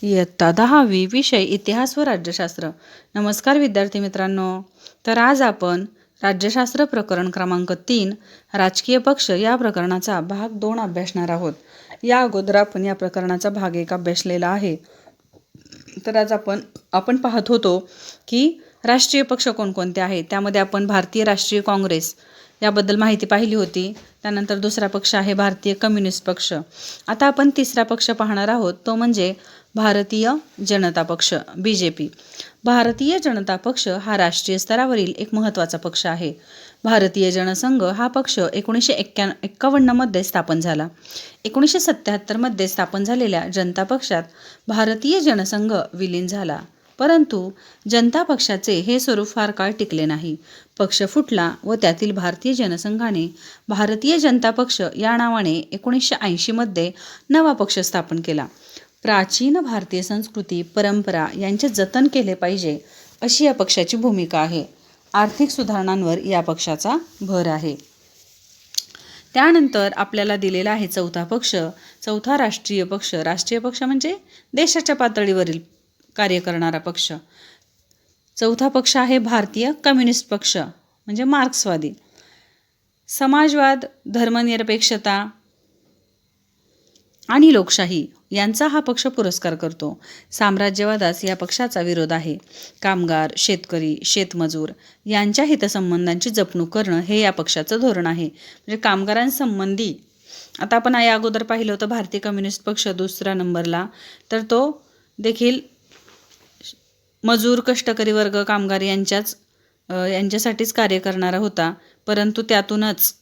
इयत्ता 10वी विषय इतिहास व राज्यशास्त्र. नमस्कार विद्यार्थी मित्रांनो. तर आज आपण राज्यशास्त्र प्रकरण क्रमांक 3 राजकीय पक्ष या प्रकरणाचा भाग 2 अभ्यासणार आहोत. या अगोदर आपण या प्रकरणाचा भाग 1 अभ्यासलेला आहे. तर आज आपण पाहत होतो की राष्ट्रीय पक्ष कोणकोणते आहेत. त्यामध्ये आपण भारतीय राष्ट्रीय काँग्रेस याबद्दल माहिती पाहिली होती. त्यानंतर दुसरा पक्ष आहे भारतीय कम्युनिस्ट पक्ष. आता आपण तिसरा पक्ष पाहणार आहोत, तो म्हणजे भारतीय जनता पक्ष BJP. भारतीय जनता पक्ष हा राष्ट्रीय स्तरावरील एक महत्त्वाचा पक्ष आहे. भारतीय जनसंघ हा पक्ष 1951 मध्ये स्थापन झाला. 1977 मध्ये स्थापन झालेल्या जनता पक्षात भारतीय जनसंघ विलीन झाला. परंतु जनता पक्षाचे हे स्वरूप फार काळ टिकले नाही. पक्ष फुटला व त्यातील भारतीय जनसंघाने भारतीय जनता पक्ष या नावाने 1980 मध्ये नवा पक्ष स्थापन केला. प्राचीन भारतीय संस्कृती परंपरा यांचे जतन केले पाहिजे अशी या पक्षाची भूमिका आहे. आर्थिक सुधारणांवर या पक्षाचा भर आहे. त्यानंतर आपल्याला दिलेला आहे चौथा पक्ष, चौथा राष्ट्रीय पक्ष. राष्ट्रीय पक्ष म्हणजे देशाच्या पातळीवरील कार्य करणारा पक्ष. चौथा पक्ष आहे भारतीय कम्युनिस्ट पक्ष म्हणजे मार्क्सवादी. समाजवाद, धर्मनिरपेक्षता आणि लोकशाही यांचा हा पक्ष पुरस्कार करतो. साम्राज्यवादास या पक्षाचा विरोध आहे. कामगार, शेतकरी, शेतमजूर यांच्या हितसंबंधांची जपणूक करणं हे या पक्षाचं धोरण आहे. म्हणजे कामगारांसंबंधी आता आपण या अगोदर पाहिलं होतं भारतीय कम्युनिस्ट पक्ष दुसऱ्या नंबरला, तर तो देखील मजूर, कष्टकरी वर्ग, कामगार यांच्यासाठीच कार्य करणारा होता. परंतु त्यातूनच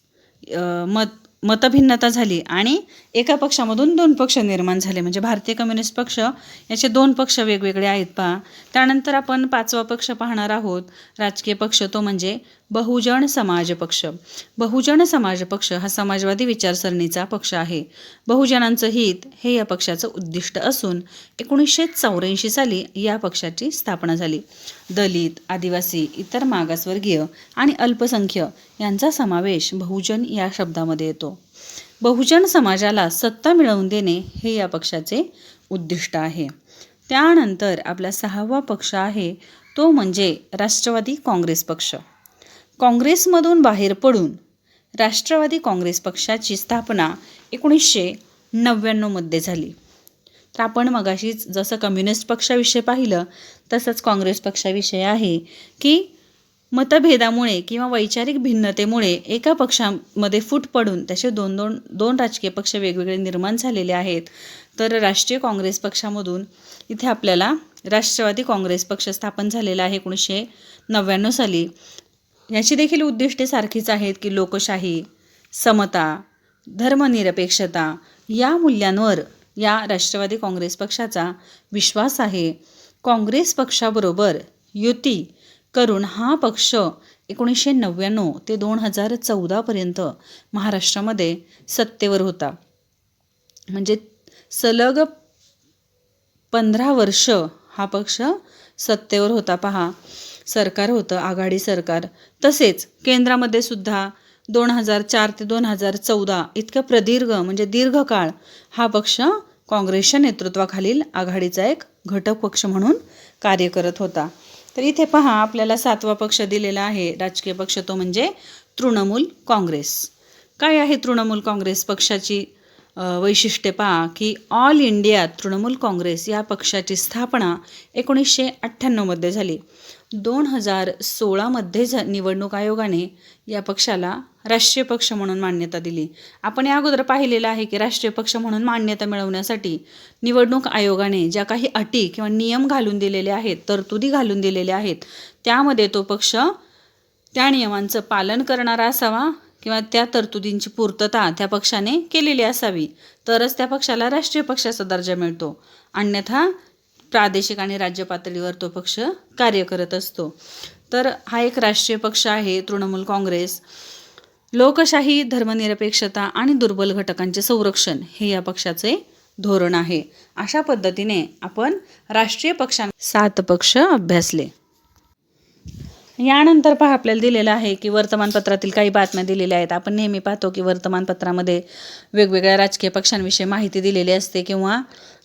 मतभिन्नता झाली आणि एका पक्षामधून 2 पक्ष निर्माण झाले. म्हणजे भारतीय कम्युनिस्ट पक्ष याचे 2 पक्ष वेगवेगळे आहेत पहा. त्यानंतर आपण 5वा पक्ष पाहणार आहोत राजकीय पक्ष, तो म्हणजे बहुजन समाज पक्ष. बहुजन समाज पक्ष हा समाजवादी विचारसरणीचा पक्ष आहे. बहुजनांचं हित हे या पक्षाचं उद्दिष्ट असून 1984 साली या पक्षाची स्थापना झाली. दलित, आदिवासी, इतर मागासवर्गीय आणि अल्पसंख्याक यांचा समावेश बहुजन या शब्दामध्ये येतो. बहुजन समाजाला सत्ता मिळवून देणे हे या पक्षाचे उद्दिष्ट आहे. त्यानंतर आपला 6वा पक्ष आहे, तो म्हणजे राष्ट्रवादी काँग्रेस पक्ष. काँग्रेसमधून बाहेर पडून राष्ट्रवादी काँग्रेस पक्षाची स्थापना 1999 मध्ये झाली. तर आपण मगाशीच जसं कम्युनिस्ट पक्षाविषयी पाहिलं तसंच काँग्रेस पक्षाविषयी आहे की मतभेदामुळे किंवा वैचारिक भिन्नतेमुळे एका पक्षामध्ये फूट पडून त्याचे दोन राजकीय पक्ष वेगवेगळे निर्माण झालेले आहेत. तर राष्ट्रीय काँग्रेस पक्षामधून इथे आपल्याला राष्ट्रवादी काँग्रेस पक्ष स्थापन झालेला आहे 1999 साली. याची देखील उद्दिष्टे सारखीच आहेत की लोकशाही, समता, धर्मनिरपेक्षता या मूल्यांवर या राष्ट्रवादी काँग्रेस पक्षाचा विश्वास आहे. काँग्रेस पक्षाबरोबर युती करून हा पक्ष 1999 ते 2014 पर्यंत महाराष्ट्रामध्ये सत्तेवर होता. म्हणजे सलग 15 वर्ष हा पक्ष सत्तेवर होता पहा. सरकार होतं आघाडी सरकार. तसेच केंद्रामध्ये सुद्धा 2004 ते 2014 इतकं प्रदीर्घ म्हणजे दीर्घकाळ हा पक्ष काँग्रेसच्या नेतृत्वाखालील आघाडीचा एक घटक पक्ष म्हणून कार्य करत होता. तर इथे पहा आपल्याला 7वा पक्ष दिलेला आहे राजकीय पक्ष, तो म्हणजे तृणमूल काँग्रेस. काय आहे तृणमूल काँग्रेस पक्षाची वैशिष्ट्ये पहा की ऑल इंडिया तृणमूल काँग्रेस या पक्षाची स्थापना 1998 मध्ये झाली. 2016 मध्ये निवडणूक आयोगाने या पक्षाला राष्ट्रीय पक्ष म्हणून मान्यता दिली. आपण या अगोदर पाहिलेलं आहे की राष्ट्रीय पक्ष म्हणून मान्यता मिळवण्यासाठी निवडणूक आयोगाने ज्या काही अटी किंवा नियम घालून दिलेले आहेत, तरतुदी घालून दिलेल्या आहेत, त्यामध्ये तो पक्ष त्या नियमांचं पालन करणारा असावा किंवा त्या तरतुदींची पूर्तता त्या पक्षाने केलेली असावी, तरच त्या पक्षाला राष्ट्रीय पक्षाचा दर्जा मिळतो. अन्यथा प्रादेशिक आणि राज्य पातळीवर तो पक्ष कार्य करत असतो. तर हा एक राष्ट्रीय पक्ष आहे तृणमूल काँग्रेस. लोकशाही, धर्मनिरपेक्षता आणि दुर्बल घटकांचे संरक्षण हे या पक्षाचे धोरण आहे. अशा पद्धतीने आपण राष्ट्रीय पक्षांना 7 पक्ष अभ्यासले. यानंतर पहा आपल्याला दिलेलं आहे की वर्तमानपत्रातील काही बातम्या दिलेल्या आहेत. आपण नेहमी पाहतो की वर्तमानपत्रामध्ये वेगवेगळ्या राजकीय पक्षांविषयी माहिती दिलेली असते किंवा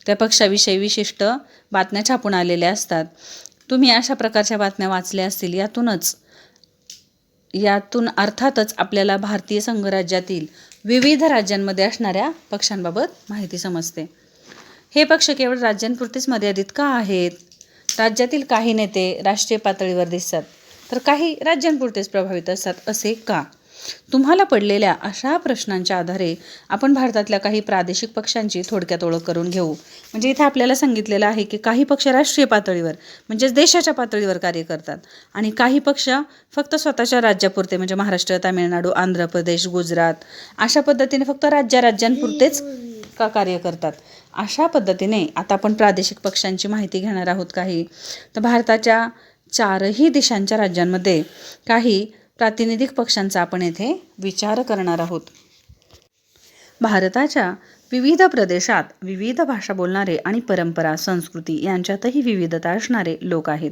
त्या पक्षाविषयी विशिष्ट बातम्या छापून आलेल्या असतात. तुम्ही अशा प्रकारच्या बातम्या वाचल्या असतील. यातून अर्थातच आपल्याला भारतीय संघराज्यातील विविध राज्यांमध्ये असणाऱ्या पक्षांबाबत माहिती समजते. हे पक्ष केवळ राज्यांपुरतेच मर्यादित का आहेत? राज्यातील काही नेते राष्ट्रीय पातळीवर दिसतात तर काही राज्यांपुरतेच प्रभावित असतात, असे का? तुम्हाला पडलेल्या अशा प्रश्नांच्या आधारे आपण भारतातल्या काही प्रादेशिक पक्षांची थोडक्यात ओळख करून घेऊ. म्हणजे इथे आपल्याला सांगितलेलं आहे की काही पक्ष राष्ट्रीय पातळीवर म्हणजेच देशाच्या पातळीवर कार्य करतात आणि काही पक्ष फक्त स्वतःच्या राज्यापुरते म्हणजे महाराष्ट्र, तामिळनाडू, आंध्र प्रदेश, गुजरात अशा पद्धतीने फक्त राज्यांपुरतेच का कार्य करतात. अशा पद्धतीने आता आपण प्रादेशिक पक्षांची माहिती घेणार आहोत. काही तर भारताच्या 4ही देशांच्या राज्यांमध्ये काही प्रातिनिधिक पक्षांचा आपण येथे विचार करणार आहोत. भारताच्या विविध प्रदेशात विविध भाषा बोलणारे आणि परंपरा, संस्कृती यांच्यातही विविधता असणारे लोक आहेत.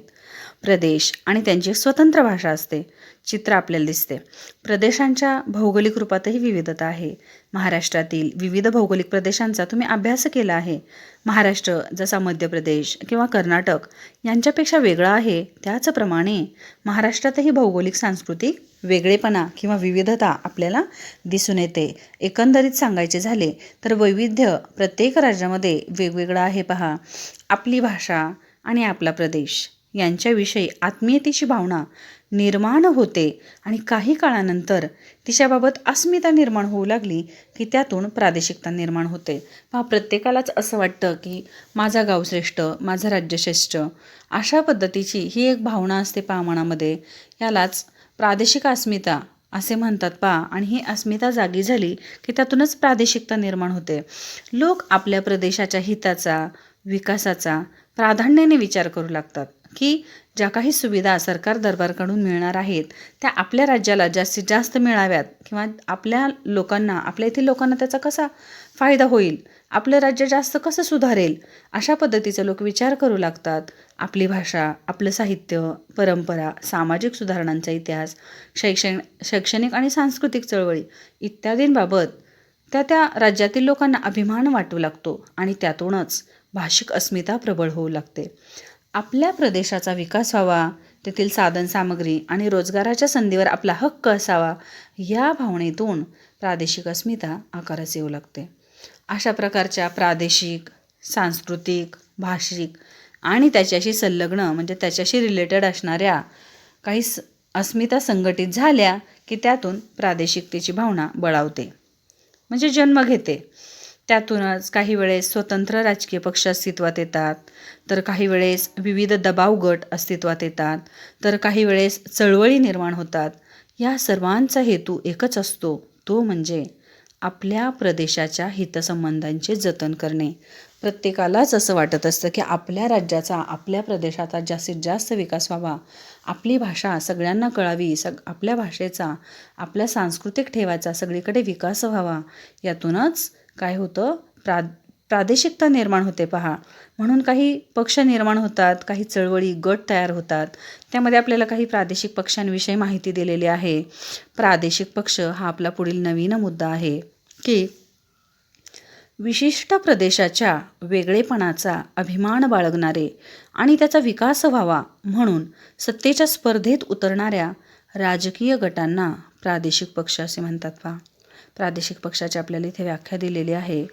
प्रदेश आणि त्यांची स्वतंत्र भाषा असते. चित्र आपल्याला दिसते. प्रदेशांच्या भौगोलिक रूपातही विविधता आहे. महाराष्ट्रातील विविध भौगोलिक प्रदेशांचा तुम्ही अभ्यास केला आहे. महाराष्ट्र जसा मध्य प्रदेश किंवा कर्नाटक यांच्यापेक्षा वेगळा आहे, त्याचप्रमाणे महाराष्ट्रातही भौगोलिक सांस्कृतिक वेगळेपणा किंवा विविधता आपल्याला दिसून येते. एकंदरीत सांगायचे झाले तर वैविध्य प्रत्येक राज्यामध्ये वेगवेगळं आहे. पहा, आपली भाषा आणि आपला प्रदेश यांच्याविषयी आत्मीयतेची भावना निर्माण होते आणि काही काळानंतर तिच्याबाबत अस्मिता निर्माण होऊ लागली की त्यातून प्रादेशिकता निर्माण होते. पहा, प्रत्येकालाच असं वाटतं की माझा गाव श्रेष्ठ, माझं राज्य श्रेष्ठ, अशा पद्धतीची ही एक भावना असते पहा मनामध्ये. यालाच प्रादेशिक अस्मिता असे म्हणतात पहा. आणि ही अस्मिता जागी झाली की त्यातूनच प्रादेशिकता निर्माण होते. लोक आपल्या प्रदेशाच्या हिताचा, विकासाचा प्राधान्याने विचार करू लागतात की ज्या काही सुविधा सरकार दरबारकडून मिळणार आहेत त्या आपल्या राज्याला जास्तीत जास्त मिळाव्यात किंवा आपल्या येथील लोकांना त्याचा कसा फायदा होईल, आपलं राज्य जास्त कसं सुधारेल, अशा पद्धतीचे लोक विचार करू लागतात. आपली भाषा, आपलं साहित्य, परंपरा, सामाजिक सुधारणांचा इतिहास, शैक्षणिक आणि सांस्कृतिक चळवळी इत्यादींबाबत त्या राज्यातील लोकांना अभिमान वाटू लागतो आणि त्यातूनच भाषिक अस्मिता प्रबळ होऊ लागते. आपल्या प्रदेशाचा विकास व्हावा, तेथील साधनसामग्री आणि रोजगाराच्या संधीवर आपला हक्क असावा, या भावनेतून प्रादेशिक अस्मिता आकारास येऊ लागते. अशा प्रकारच्या प्रादेशिक, सांस्कृतिक, भाषिक आणि त्याच्याशी संलग्न म्हणजे त्याच्याशी रिलेटेड असणाऱ्या काही अस्मिता संघटित झाल्या की त्यातून प्रादेशिकतेची भावना बळावते म्हणजे जन्म घेते. त्यातूनच काही वेळेस स्वतंत्र राजकीय पक्ष अस्तित्वात येतात, तर काही वेळेस विविध दबाव गट अस्तित्वात येतात, तर काही वेळेस चळवळी निर्माण होतात. या सर्वांचा हेतू एकच असतो, तो म्हणजे आपल्या प्रदेशाच्या हितसंबंधांचे जतन करणे. प्रत्येकालाच असं वाटत असतं की आपल्या राज्याचा, आपल्या प्रदेशाचा जास्तीत जास्त विकास व्हावा, आपली भाषा सगळ्यांना कळावी, आपल्या भाषेचा, आपल्या सांस्कृतिक ठेवाचा सगळीकडे विकास व्हावा. यातूनच काय होतं, प्रादेशिकता निर्माण होते पहा. म्हणून काही पक्ष निर्माण होतात, काही चळवळी, गट तयार होतात. त्यामध्ये आपल्याला काही प्रादेशिक पक्षांविषयी माहिती दिलेली आहे. प्रादेशिक पक्ष हा आपला पुढील नवीन मुद्दा आहे की विशिष्ट प्रदेशाच्या वेगळेपणाचा अभिमान बाळगणारे आणि त्याचा विकास व्हावा म्हणून सत्तेच्या स्पर्धेत उतरणाऱ्या राजकीय गटांना प्रादेशिक पक्ष असे म्हणतात पहा. प्रादेशिक पक्षाची आपल्याला इथे व्याख्या दिलेली आहे.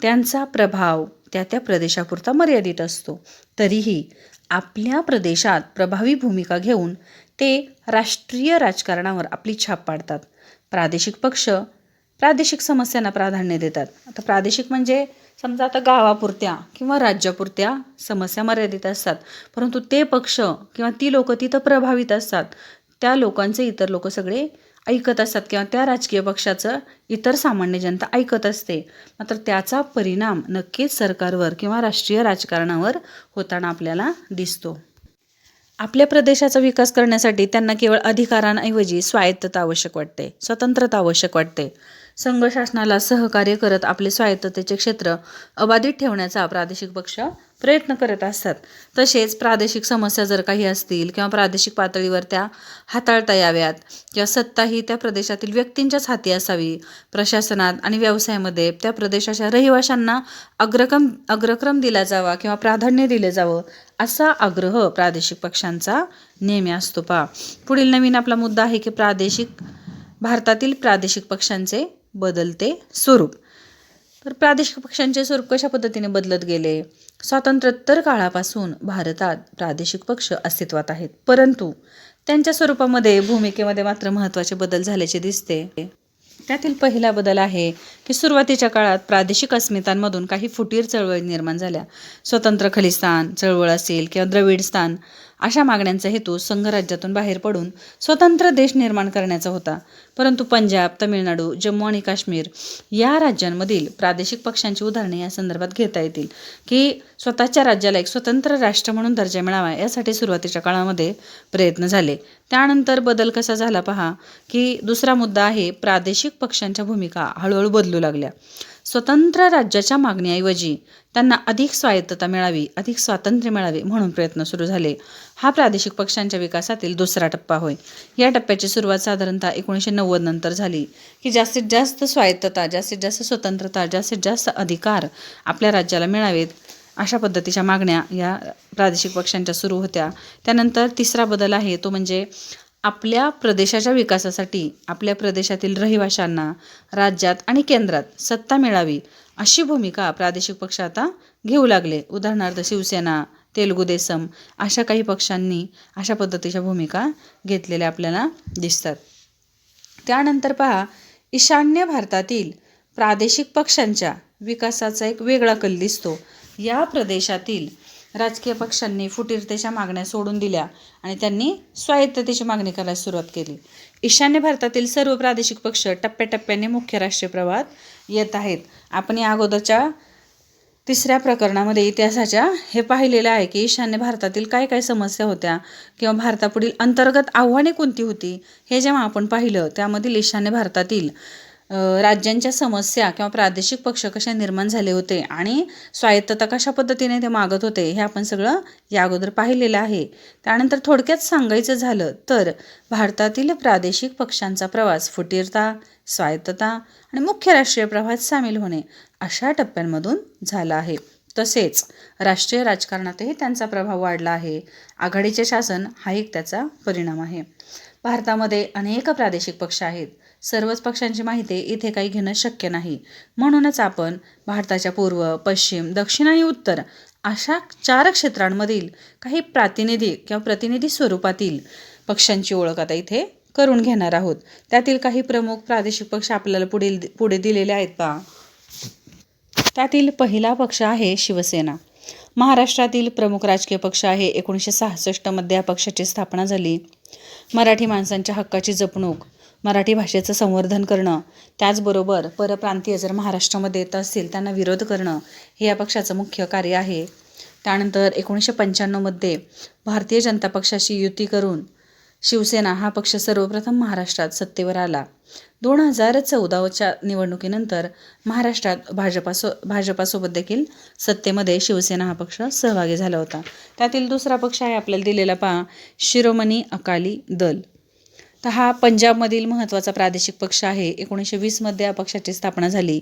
त्यांचा प्रभाव त्या प्रदेशापुरता मर्यादित असतो, तरीही आपल्या प्रदेशात प्रभावी भूमिका घेऊन ते राष्ट्रीय राजकारणावर आपली छाप पाडतात. प्रादेशिक पक्ष प्रादेशिक समस्यांना प्राधान्य देतात. आता प्रादेशिक म्हणजे समजा आता गावापुरत्या किंवा राज्यापुरत्या समस्या मर्यादित असतात, परंतु ते पक्ष किंवा ती लोक तिथं प्रभावित असतात. त्या लोकांचे इतर लोक सगळे ऐकत असतात किंवा त्या राजकीय पक्षाचं इतर सामान्य जनता ऐकत असते. मात्र त्याचा परिणाम नक्कीच सरकारवर किंवा राष्ट्रीय राजकारणावर होताना आपल्याला दिसतो. आपल्या प्रदेशाचा विकास करण्यासाठी त्यांना केवळ अधिकारांऐवजी स्वायत्तता आवश्यक वाटते, स्वतंत्रता आवश्यक वाटते. संघ शासनाला सहकार्य करत आपले स्वायत्ततेचे क्षेत्र अबाधित ठेवण्याचा प्रादेशिक पक्ष प्रयत्न करत असतात. तसेच प्रादेशिक समस्या जर काही असतील किंवा प्रादेशिक पातळीवर त्या हाताळता याव्यात किंवा सत्ता ही त्या प्रदेशातील व्यक्तींच्याच हाती असावी, प्रशासनात आणि व्यवसायामध्ये त्या प्रदेशाच्या रहिवाशांना अग्रक्रम दिला जावा किंवा प्राधान्य दिले जावं, असा आग्रह प्रादेशिक पक्षांचा नेहमी असतो. पुढील नवीन आपला मुद्दा आहे की भारतातील प्रादेशिक पक्षांचे बदलते स्वरूप. तर प्रादेशिक पक्षांचे स्वरूप कशा पद्धतीने बदलत गेले? स्वातंत्र्योत्तर काळापासून भारतात प्रादेशिक पक्ष अस्तित्वात आहेत, परंतु त्यांच्या स्वरूपामध्ये भूमिकेमध्ये मात्र महत्त्वाचे बदल झाल्याचे दिसते. त्यातील पहिला बदल आहे की सुरुवातीच्या काळात प्रादेशिक अस्मितांमधून काही फुटीर चळवळी निर्माण झाल्या. स्वतंत्र खलिस्तान चळवळ असेल किंवा द्रविडस्थान, अशा मागण्यांचा हेतू संघराज्यातून बाहेर पडून स्वतंत्र देश निर्माण करण्याचा होता. परंतु पंजाब, तमिळनाडू, जम्मू आणि काश्मीर या राज्यांमधील प्रादेशिक पक्षांची उदाहरणे या संदर्भात घेता येतील की स्वतःच्या राज्याला एक स्वतंत्र राष्ट्र म्हणून दर्जा मिळावा, यासाठी सुरुवातीच्या काळामध्ये प्रयत्न झाले. त्यानंतर बदल कसा झाला पहा, की दुसरा मुद्दा आहे प्रादेशिक पक्षांच्या भूमिका हळूहळू बदलू लागल्या. स्वतंत्र राज्याच्या मागणीऐवजी त्यांना अधिक स्वायत्तता मिळावी, अधिक स्वातंत्र्य मिळावे म्हणून प्रयत्न सुरू झाले. हा प्रादेशिक पक्षांच्या विकासातील दुसरा टप्पा होय. या टप्प्याची सुरुवात साधारणतः 1990 नंतर झाली की जास्तीत जास्त स्वायत्तता, जास्तीत जास्त स्वतंत्रता, जास्तीत जास्त अधिकार आपल्या राज्याला मिळावेत, अशा पद्धतीच्या मागण्या या प्रादेशिक पक्षांच्या सुरू होत्या. त्यानंतर तिसरा बदल आहे तो म्हणजे आपल्या प्रदेशाच्या विकासासाठी आपल्या प्रदेशातील रहिवाशांना राज्यात आणि केंद्रात सत्ता मिळावी, अशी भूमिका प्रादेशिक पक्ष आता घेऊ लागले. उदाहरणार्थ शिवसेना, तेलुगू देसम अशा काही पक्षांनी अशा पद्धतीच्या भूमिका घेतलेल्या आपल्याला दिसतात. त्यानंतर पहा, ईशान्य भारतातील प्रादेशिक पक्षांच्या विकासाचा एक वेगळा कल दिसतो. या प्रदेशातील राजकीय पक्षांनी फुटीरतेच्या मागण्या सोडून दिल्या आणि त्यांनी स्वायत्ततेची मागणी करायला सुरुवात केली. ईशान्य भारतातील सर्व प्रादेशिक पक्ष टप्प्याटप्प्याने मुख्य राष्ट्रीय प्रवाहात येत आहेत. आपण या अगोदरच्या तिसऱ्या प्रकरणामध्ये इतिहासाच्या हे पाहिलेलं आहे की ईशान्य भारतातील काय काय समस्या होत्या किंवा भारतापुढील अंतर्गत आव्हाने कोणती होती, हे जेव्हा आपण पाहिलं त्यामधील ईशान्य भारतातील राज्यांच्या समस्या किंवा प्रादेशिक पक्ष कशा निर्माण झाले होते आणि स्वायत्तता कशा पद्धतीने ते मागत होते, हे आपण सगळं या अगोदर पाहिलेलं आहे. त्यानंतर थोडक्यात सांगायचं झालं तर भारतातील प्रादेशिक पक्षांचा प्रवास फुटीरता, स्वायत्तता आणि मुख्य राष्ट्रीय प्रवाहात सामील होणे अशा टप्प्यांमधून झाला आहे. तसेच राष्ट्रीय राजकारणातही त्यांचा प्रभाव वाढला आहे. आघाडीचे शासन हा एक त्याचा परिणाम आहे. भारतामध्ये अनेक प्रादेशिक पक्ष आहेत. सर्वच पक्षांची माहिती इथे काही घेणं शक्य नाही. म्हणूनच आपण भारताच्या पूर्व, पश्चिम, दक्षिण आणि उत्तर अशा 4 क्षेत्रांमधील काही प्रतिनिधी स्वरूपातील पक्षांची ओळख आता इथे करून घेणार आहोत. त्यातील काही प्रमुख प्रादेशिक पक्ष आपल्याला पुढे दिलेले आहेत पहा. त्यातील पहिला पक्ष आहे शिवसेना. महाराष्ट्रातील प्रमुख राजकीय पक्ष आहे. 1966 मध्ये या पक्षाची स्थापना झाली. मराठी माणसांच्या हक्काची जपणूक, मराठी भाषेचं संवर्धन करणं, त्याचबरोबर परप्रांतीय जर महाराष्ट्रामध्ये येत असतील त्यांना विरोध करणं, हे या पक्षाचं मुख्य कार्य आहे. त्यानंतर 1995 मध्ये भारतीय जनता पक्षाशी युती करून शिवसेना हा पक्ष सर्वप्रथम महाराष्ट्रात सत्तेवर आला. 2014च्या निवडणुकीनंतर महाराष्ट्रात भाजपासोबत देखील सत्तेमध्ये शिवसेना हा पक्ष सहभागी झाला होता. त्यातील दुसरा पक्ष आहे आपल्याला दिलेला पहा, शिरोमणी अकाली दल. तर हा पंजाबमधील महत्त्वाचा प्रादेशिक पक्ष आहे. 1920 मध्ये या पक्षाची स्थापना झाली.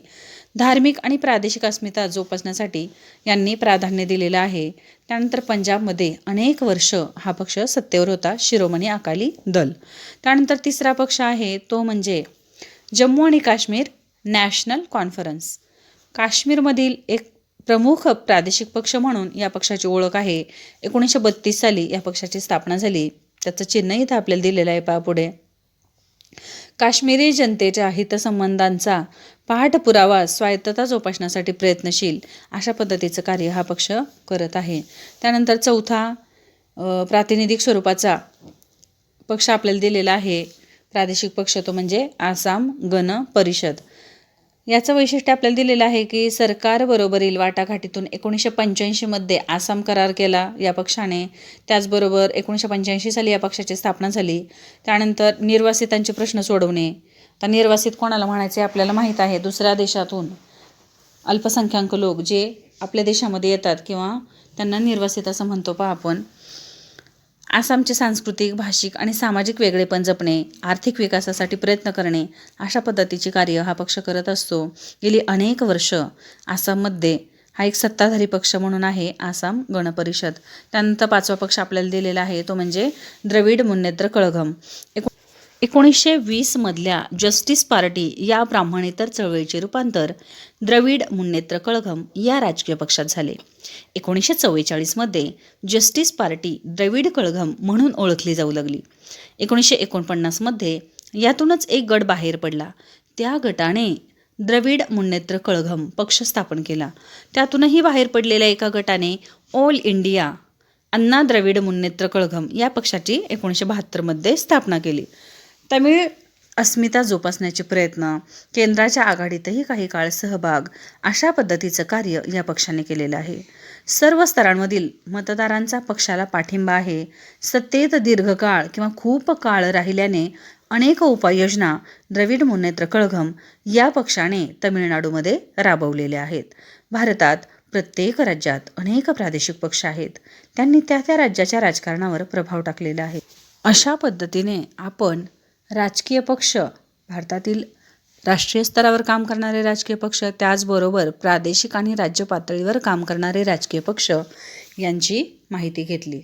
धार्मिक आणि प्रादेशिक अस्मिता जोपासण्यासाठी यांनी प्राधान्य दिलेलं आहे. त्यानंतर पंजाबमध्ये अनेक वर्ष हा पक्ष सत्तेवर होता, शिरोमणी अकाली दल. त्यानंतर तिसरा पक्ष आहे तो म्हणजे जम्मू आणि काश्मीर नॅशनल कॉन्फरन्स. काश्मीरमधील एक प्रमुख प्रादेशिक पक्ष म्हणून या पक्षाची ओळख आहे. 1932 साली या पक्षाची स्थापना झाली. त्याचं चिन्ह इथं आपल्याला दिलेलं आहे पहा पुढे. काश्मीरी जनतेच्या हितसंबंधांचा पाठपुरावा, स्वायत्तता जोपासण्यासाठी प्रयत्नशील अशा पद्धतीचं कार्य हा पक्ष करत आहे. त्यानंतर चौथा प्रातिनिधिक स्वरूपाचा पक्ष आपल्याला दिलेला आहे प्रादेशिक पक्ष, तो म्हणजे आसाम गण परिषद. याचं वैशिष्ट्य आपल्याला दिलेलं आहे की सरकारबरोबरील वाटाघाटीतून 1985 मध्ये आसाम करार केला या पक्षाने. त्याचबरोबर 1985 साली या पक्षाची स्थापना झाली. त्यानंतर निर्वासितांचे प्रश्न सोडवणे. आता निर्वासित कोणाला म्हणायचे आपल्याला माहीत आहे, दुसऱ्या देशातून अल्पसंख्याक लोक जे आपल्या देशामध्ये येतात किंवा त्यांना निर्वासित असं म्हणतो पहा आपण. आसामचे सांस्कृतिक, भाषिक आणि सामाजिक वेगळेपण जपणे, आर्थिक विकासासाठी प्रयत्न करणे अशा पद्धतीचे कार्य हा पक्ष करत असतो. गेली अनेक वर्ष आसाममध्ये हा एक सत्ताधारी पक्ष म्हणून आहे आसाम गण परिषद. त्यानंतर 5वा पक्ष आपल्याला दिलेला आहे तो म्हणजे द्रविड मुन्नेत्र कळघम. 1920 मधल्या जस्टिस पार्टी या ब्राह्मणेतर चळवळीचे रूपांतर द्रविड मुन्नेत्र कळघम या राजकीय पक्षात झाले. 1944 मध्ये जस्टिस पार्टी द्रविड कळघम म्हणून ओळखली जाऊ लागली. 1949 मध्ये यातूनच एक गट बाहेर पडला. त्या गटाने द्रविड मुन्नेत्र कळघम पक्ष स्थापन केला. त्यातूनही बाहेर पडलेल्या एका गटाने ऑल इंडिया अण्णा द्रविड मुन्नेत्र कळघम या पक्षाची 1972 मध्ये स्थापना केली. तमिळ अस्मिता जोपासण्याचे प्रयत्न, केंद्राच्या आघाडीतही काही काळ सहभाग अशा पद्धतीचं कार्य या पक्षाने केलेलं आहे. सर्व स्तरांमधील मतदारांचा पक्षाला पाठिंबा आहे. सत्तेत दीर्घकाळ किंवा खूप काळ राहिल्याने अनेक उपाययोजना द्रविड मुन्नेत्र कळघम या पक्षाने तमिळनाडूमध्ये राबवलेल्या आहेत. भारतात प्रत्येक राज्यात अनेक प्रादेशिक पक्ष आहेत. त्यांनी त्या त्या राज्याच्या राजकारणावर प्रभाव टाकलेला आहे. अशा पद्धतीने आपण राजकीय पक्ष, भारतातील राष्ट्रीय स्तरावर काम करणारे राजकीय पक्ष, त्याचबरोबर प्रादेशिक आणि राज्य पातळीवर काम करणारे राजकीय पक्ष यांची माहिती घेतली.